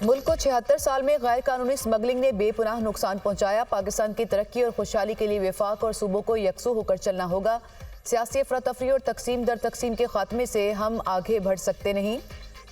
मुल्क को 76 साल में गैर कानूनी स्मगलिंग ने बेपनाह नुकसान पहुंचाया। पाकिस्तान की तरक्की और खुशहाली के लिए वफाक और सूबों को यकसू होकर चलना होगा। सियासी अफरा-तफरी और तकसीम दर तकसीम के खात्मे से हम आगे बढ़ सकते नहीं।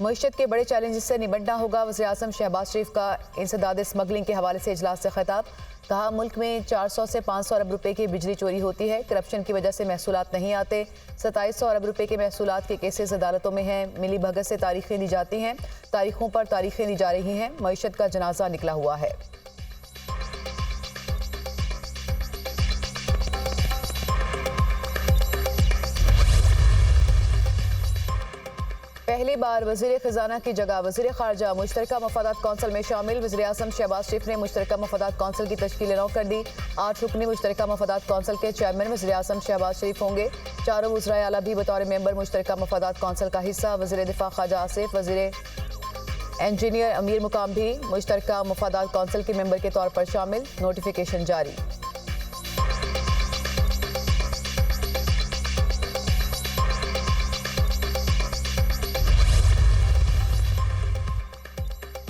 मईशत के बड़े चैलेंजेस से निपटना होगा। वज़ीर-ए-आज़म शहबाज शरीफ का इंसदाद स्मगलिंग के हवाले से इजलास से खिताब। कहा, मुल्क में 400 से 500 अरब रुपए की बिजली चोरी होती है। करप्शन की वजह से महसूलात नहीं आते। 2700 अरब रुपए के महसूलात के केसेस अदालतों में हैं। मिली भगत से तारीखें दी जाती हैं, तारीखों पर तारीखें दी जा रही हैं। मईशत का जनाजा निकला हुआ है। पहली बार वज़ीर ख़ज़ाना की जगह वज़ीर ख़ारजा मुश्तरका मफादात कौंसिल में शामिल। वज़ीर-ए-आज़म शहबाज शरीफ ने मुश्तरका मफादात कौंसिल की तश्कील नौ कर दी। 8 रुकनी मुश्तरका मफादात कौंसिल के चेयरमैन वज़ीर-ए-आज़म शहबाज शरीफ होंगे। चारों वज़राए आला भी बतौर मेंबर मुश्तरका मफादात कौंसिल का हिस्सा। वज़ीर दिफा ख्वाजा आसिफ, वज़ीर इंजीनियर अमीर मुकाम भी मुश्तरका मफादात कौंसिल के मेंबर के तौर पर शामिल। नोटिफिकेशन जारी।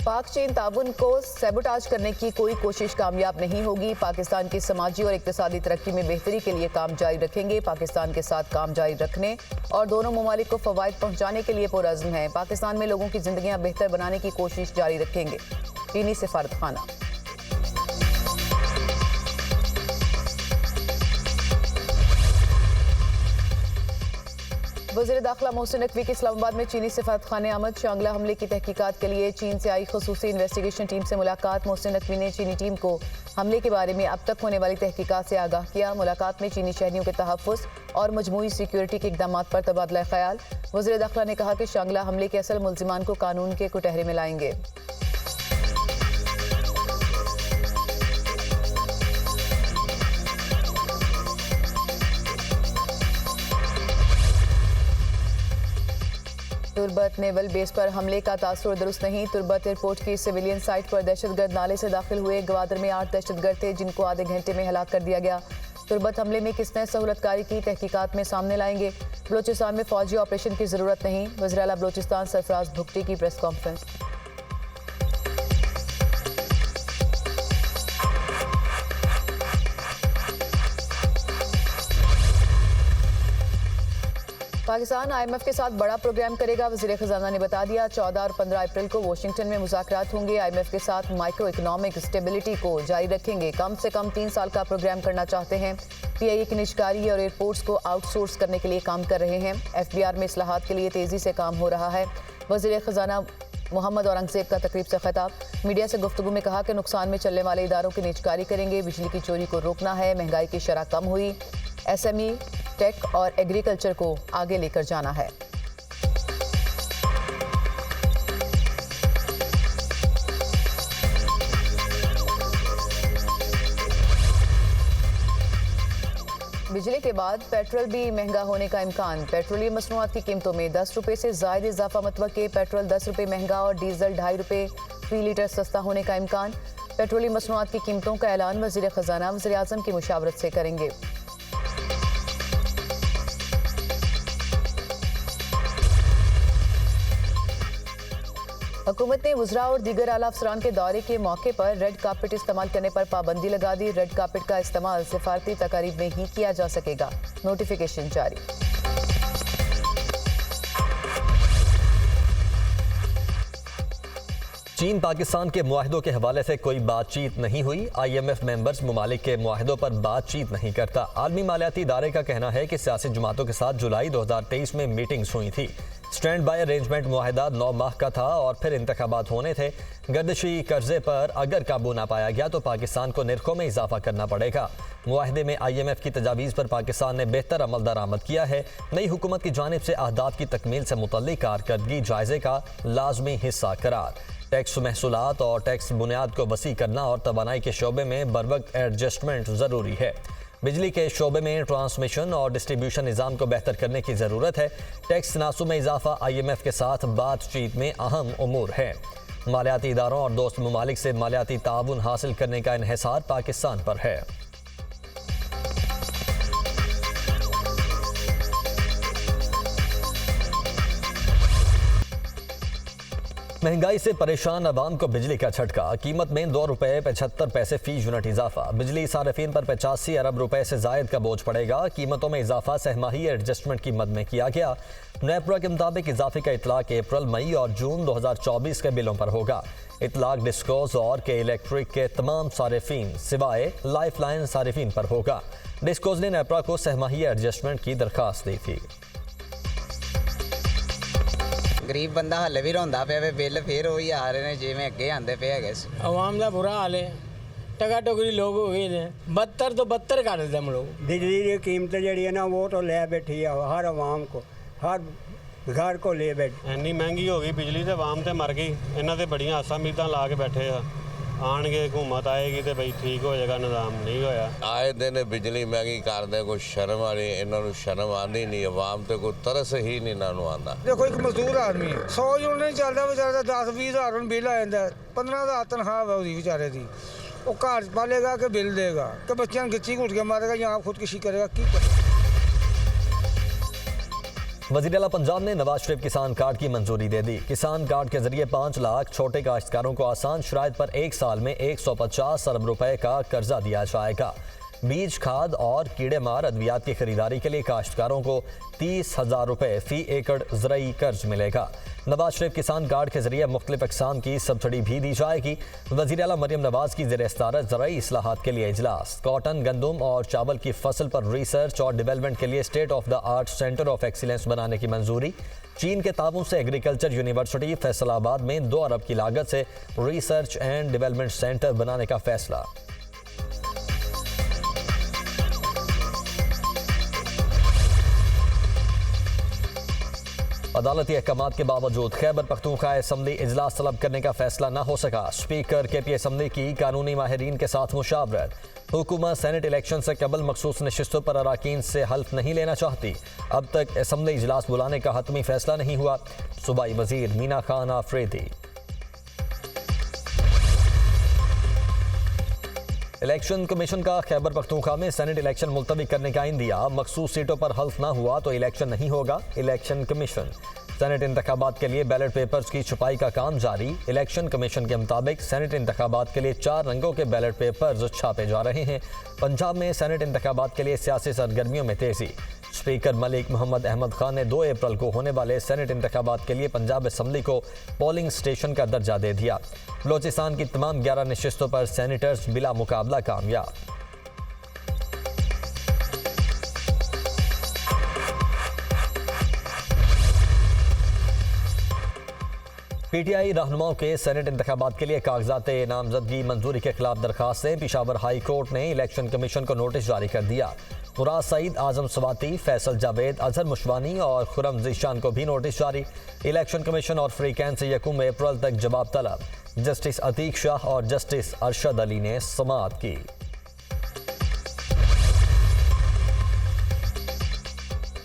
पाक चीन ताउन को सैबोटाज करने की कोई कोशिश कामयाब नहीं होगी। पाकिस्तान की समाजी और इक्तिसादी तरक्की में बेहतरी के लिए काम जारी रखेंगे। पाकिस्तान के साथ काम जारी रखने और दोनों ममालिक को फवायद पहुंचाने के लिए पुरअज़्म हैं। पाकिस्तान में लोगों की जिंदगियां बेहतर बनाने की कोशिश जारी रखेंगे। चीनी सफारतखाना। वज़ीर दाखिला मोहसिन नकवी की इस्लामाबाद में चीनी सफारतखाने आमद। शांगला हमले की तहकीकात के लिए चीन से आई खुसूसी इन्वेस्टिगेशन टीम से मुलाकात। मोहसिन नकवी ने चीनी टीम को हमले के बारे में अब तक होने वाली तहकीकात से आगाह किया। मुलाकात में चीनी शहरियों के तहफ़्फ़ुज़ और मजमूई सिक्योरिटी के इक़दामात पर तबादला ख्याल। वज़ीर दाखिला ने कहा कि शांगला हमले के असल मुल्ज़िमान को कानून के कुटहरे में लाएंगे। तुर्बत नेवल बेस पर हमले का तासुर दुरुस्त नहीं। तुर्बत एयरपोर्ट की सिविलियन साइट पर दहशतगर्द नाले से दाखिल हुए। गवादर में 8 दहशतगर्द थे जिनको आधे घंटे में हलाक कर दिया गया। तुर्बत हमले में किसने सहूलतकारी की तहकीकात में सामने लाएंगे। बलोचिस्तान में फौजी ऑपरेशन की जरूरत नहीं। वज़ीर आला बलोचिस्तान सरफराज भुगटी की प्रेस कॉन्फ्रेंस। पाकिस्तान IMF के साथ बड़ा प्रोग्राम करेगा। वज़ीर ख़ज़ाना ने बता दिया। 14 और 15 अप्रैल को वाशिंगटन में मुज़ाकरात होंगे। IMF के साथ माइक्रो इकोनॉमिक स्टेबिलिटी को जारी रखेंगे। कम से कम 3 साल का प्रोग्राम करना चाहते हैं। PIA की निजकारी और एयरपोर्ट्स को आउटसोर्स करने के लिए काम कर रहे हैं। FBR में इस्लाहात के लिए तेज़ी से काम हो रहा है। वज़ीर ख़ज़ाना मोहम्मद औरंगज़ेब का तकरीब से खिताब। मीडिया से गुफ्तगू में कहा कि नुकसान में चलने वाले इदारों की निजकारी करेंगे। बिजली की चोरी को रोकना है। महंगाई की शरह कम हुई। SME, टेक और एग्रीकल्चर को आगे लेकर जाना है। बिजली के बाद पेट्रोल भी महंगा होने का इम्कान। पेट्रोलियम मसनूआत की कीमतों में 10 रुपये से ज़ायद इजाफा मतवक्के। पेट्रोल 10 रुपये महंगा और डीजल 2.5 रुपये फी लीटर सस्ता होने का इम्कान। पेट्रोलियम मसनूआत की कीमतों का ऐलान वज़ीर ख़ज़ाना वज़ीर-ए-आज़म की मुशावरत से करेंगे। हुकूमत ने वज़रा और दीगर आला अफसरान के दौरे के मौके पर रेड कार्पेट इस्तेमाल करने पर पाबंदी लगा दी। रेड कार्पेट का इस्तेमाल सिफारती तकारीब में ही किया जा सकेगा। नोटिफिकेशन जारी। चीन पाकिस्तान के मुआहिदों के हवाले से कोई बातचीत नहीं हुई। IMF मेंबर्स ममालिक के मुआहिदों पर बातचीत नहीं करता। आलमी मालियाती इदारे का कहना है कि सियासी जमातों के साथ जुलाई 2023 में मीटिंग्स हुई थी। स्टैंड बाय अरेंजमेंट मुआहिदा 9 माह का था और फिर इंतखाबात होने थे। गर्दिशी कर्जे पर अगर काबू ना पाया गया तो पाकिस्तान को निर्खों में इजाफा करना पड़ेगा। मुआहिदे में IMF की तजावीज़ पर पाकिस्तान ने बेहतर अमल दरामद किया है। नई हुकूमत की जानिब से अहदाफ की तकमील से मुतल्लिक कारकर्दगी जायजे का लाजमी हिस्सा करार। टैक्स महसूलात और टैक्स बुनियाद को वसी करना और तवानाई के शोबे में बरवक्त एडजस्टमेंट ज़रूरी है। बिजली के शोबे में ट्रांसमिशन और डिस्ट्रीब्यूशन निज़ाम को बेहतर करने की ज़रूरत है। टैक्स तनासुब में इजाफा IMF के साथ बातचीत में अहम उमूर है। मालियाती इदारों और दोस्त ममालिक से मालियाती ताउन हासिल करने का इन्हिसार पाकिस्तान पर है। महंगाई से परेशान अवाम को बिजली का झटका। कीमत में ₹2.75 फी यूनिट इजाफा। बिजली सार्फिन पर 85 अरब रुपए से जायद का बोझ पड़ेगा। कीमतों में इजाफा सहमाही एडजस्टमेंट की मद में किया गया। नेपरा के मुताबिक इजाफे का इतलाक अप्रैल, मई और जून 2024 के बिलों पर होगा। इतलाक डिस्कोज और के इलेक्ट्रिक के तमाम सार्फिन सिवाय लाइफ लाइन सार्फिन पर होगा। डिस्कोज ने नेपरा को सहमाही एडजस्टमेंट की दरखास्त दी थी। गरीब बंदा हले भी रोंदा पिया वे बिल फिर वही आ रहे ने जिवें अगे आंदे पे है। आवाम का बुरा हाल है, टका टोकरी लोग हो गए ने, बदतर तो बदतर कर देते हम लोग। बिजली की कीमत जी है ना वो तो ले बैठी है, हर आवाम को हर घर को ले बैठी। ਇੰਨੀ ਮਹਿੰਗੀ ਹੋ ਗਈ ਬਿਜਲੀ ਤੇ ਆਵਾਮ ਤੇ ਮਰ ਗਈ। ਇਹਨਾਂ ਤੇ ਬੜੀਆਂ ਆਸਾਂ ਉਮੀਦਾਂ ਲਾ ਕੇ ਬੈਠੇ ਆ, ਆਣਗੇ ਹਕੂਮਤ ਆਏਗੀ ਤੇ ਬਈ ਠੀਕ ਹੋ ਜਾਏਗਾ ਨਿਜ਼ਾਮ। ਨਹੀਂ ਹੋਇਆ। ਆਏ ਦਿਨ ਬਿਜਲੀ ਮਹਿੰਗੀ ਕਰਦੇ ਕੋਈ ਸ਼ਰਮ ਵਾਲੀ ਇਹਨਾਂ ਨੂੰ ਸ਼ਰਮ ਆਉਂਦੀ ਨਹੀਂ। ਆਵਾਮ ਤੇ ਕੋਈ ਤਰਸ ਹੀ ਨਹੀਂ ਇਹਨਾਂ ਨੂੰ ਆਉਂਦਾ। देखो एक मजदूर आदमी है, 100 यूनिट नहीं चलता बेचारा, 10-20 हज़ार बिल आ जाता है। 15,000 तनख्वाह है उसकी बेचारे की। वो घर पालेगा कि बिल देगा कि बच्चों ने खिच्ची घुट के मारेगा या खुदकुशी करेगा, की करेगा। वज़ीर आला पंजाब ने नवाज शरीफ किसान कार्ड की मंजूरी दे दी। किसान कार्ड के जरिए 5 लाख छोटे काश्तकारों को आसान शराइत पर 1 साल में 150 अरब रुपए का कर्जा दिया जाएगा। बीज, खाद और कीड़े मार अद्वियात की खरीदारी के लिए काश्तकारों को 30,000 रुपए फी एकड़ ज़रई कर्ज मिलेगा। नवाज शरीफ किसान कार्ड के जरिए मुख्तलिफ अक़साम की सब्सिडी भी दी जाएगी। वज़ीर आला मरियम नवाज की ज़ेर सदारत ज़रई इस्लाहात के लिए इजलास। कॉटन, गंदम और चावल की फसल पर रिसर्च और डेवलपमेंट के लिए state of the art centre of excellence बनाने की मंजूरी। चीन के ताबून से एग्रीकल्चर यूनिवर्सिटी फैसलाबाद में 2 अरब की लागत से रिसर्च एंड डेवलपमेंट सेंटर बनाने का फैसला। अदालती अहकामात के बावजूद खैबर पख्तूनख्वा असम्बली इजलास तलब करने का फैसला न हो सका। स्पीकर KP असम्बली की कानूनी माहिरीन के साथ मुशावरत। हुकूमत सेनेट इलेक्शन से कबल मखसूस नशिस्तों पर अराकीन से हल्फ नहीं लेना चाहती। अब तक असम्बली इजलास बुलाने का हतमी फैसला नहीं हुआ। सूबाई वजीर मीना खान आफरीदी। इलेक्शन कमीशन का खैबर पख्तूनख्वा में सेनेट इलेक्शन मुलतवी करने का इंदिया। मखसूस सीटों पर हल्फ ना हुआ तो इलेक्शन नहीं होगा। Election commission. सेनेट इंतखाबात के लिए बैलेट पेपर्स की छपाई का काम जारी। इलेक्शन कमीशन के मुताबिक सेनेट इंतखाबात के लिए 4 रंगों के बैलेट पेपर्स छापे जा रहे हैं। पंजाब में सेनेट इंतखाबात के लिए सियासी सरगर्मियों में तेजी। स्पीकर मलिक मोहम्मद अहमद खान ने 2 अप्रैल को होने वाले सेनेट इंतखाबात के लिए पंजाब असम्बली को पोलिंग स्टेशन का दर्जा दे दिया। बलोचिस्तान की तमाम 11 नशिस्तों पर सेनेटर्स बिला मुकाबला कामयाब। PTI रहनुमाओं के सेनेट इंतखाबात के लिए कागजात नामजदगी मंजूरी के खिलाफ दरखास्तें। पिशावर हाई कोर्ट ने इलेक्शन कमीशन को नोटिस जारी कर दिया। मुराद सईद, आजम सवाती, फैसल जावेद, अजहर मुशवानी और खुरम जीशान को भी नोटिस जारी। इलेक्शन कमीशन और फ्री कैन से 1 अप्रैल तक जवाब तलब। जस्टिस अतीक शाह और जस्टिस अरशद अली ने समाअत की।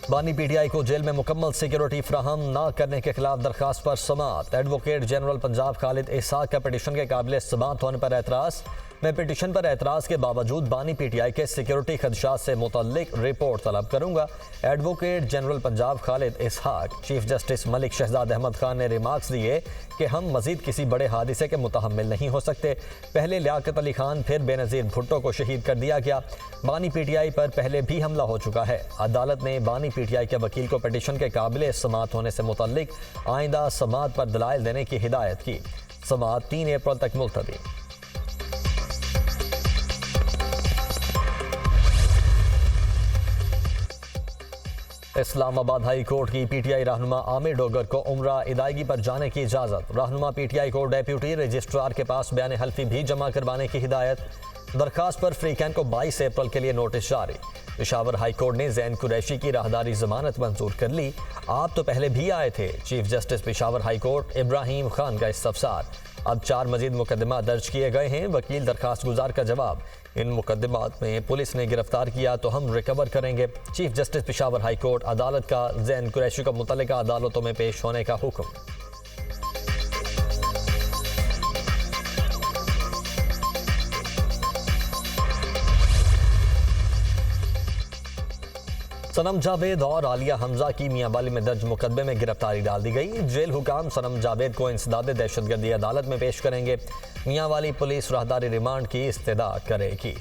बानी PTI को जेल में मुकम्मल सिक्योरिटी फ्राहम न करने के खिलाफ दरखास्त पर समाअत। एडवोकेट जनरल पंजाब खालिद इसहाक का पिटीशन के काबिल समाअत होने पर एतराज़। मैं पिटीशन पर एतराज़ के बावजूद बानी PTI के सिक्योरिटी खदशात से मुतल्लिक रिपोर्ट तलब करूंगा। एडवोकेट जनरल पंजाब खालिद इसहाक। चीफ जस्टिस मलिक शहजाद अहमद खान ने रिमार्क्स दिए कि हम मजीद किसी बड़े हादिसे के मुतहम्मिल नहीं हो सकते। पहले लियाकत अली खान, फिर बेनज़ीर भुट्टो को शहीद कर दिया गया। बानी PTI पर पहले भी हमला हो चुका है। अदालत ने बानी PTI के वकील को पिटीशन के काबिल समाअत होने से मुतल्लिक आइंदा समाअत पर दलाइल देने की हिदायत की। समाअत 3 अप्रैल तक मुलतवी। इस्लामाबाद हाई कोर्ट की PTI रहनुमा आमिर डोगर को उम्रा अदायगी पर जाने की इजाज़त। रहनुमा PTI को डेप्यूटी रजिस्ट्रार के पास बयान हल्फी भी जमा करवाने की हिदायत। दरखास्त पर फ्री कैन को 22 अप्रैल के लिए नोटिस जारी। पिशावर हाई कोर्ट ने जैन कुरैशी की राहदारी जमानत मंजूर कर ली। आप तो पहले भी आए थे। Chief justice Peshawar high court Ibrahim Khan का इस्तफसार। अब 4 मजीद मुकदमा दर्ज किए गए हैं। वकील दरखास्त गुजार का जवाब। इन मुकदमात में पुलिस ने गिरफ्तार किया तो हम रिकवर करेंगे। Chief justice Peshawar high court अदालत का जैन कुरैशी को मुतल्लिका अदालतों में पेश होने का हुक्म। सनम जावेद और आलिया हमजा की मियांवाली में दर्ज मुकदमे में गिरफ्तारी डाल दी गई। जेल हुकाम सनम जावेद को इंसदाद दहशतगर्दी अदालत में पेश करेंगे। मियांवाली पुलिस राहदारी रिमांड की इस्तदा करेगी।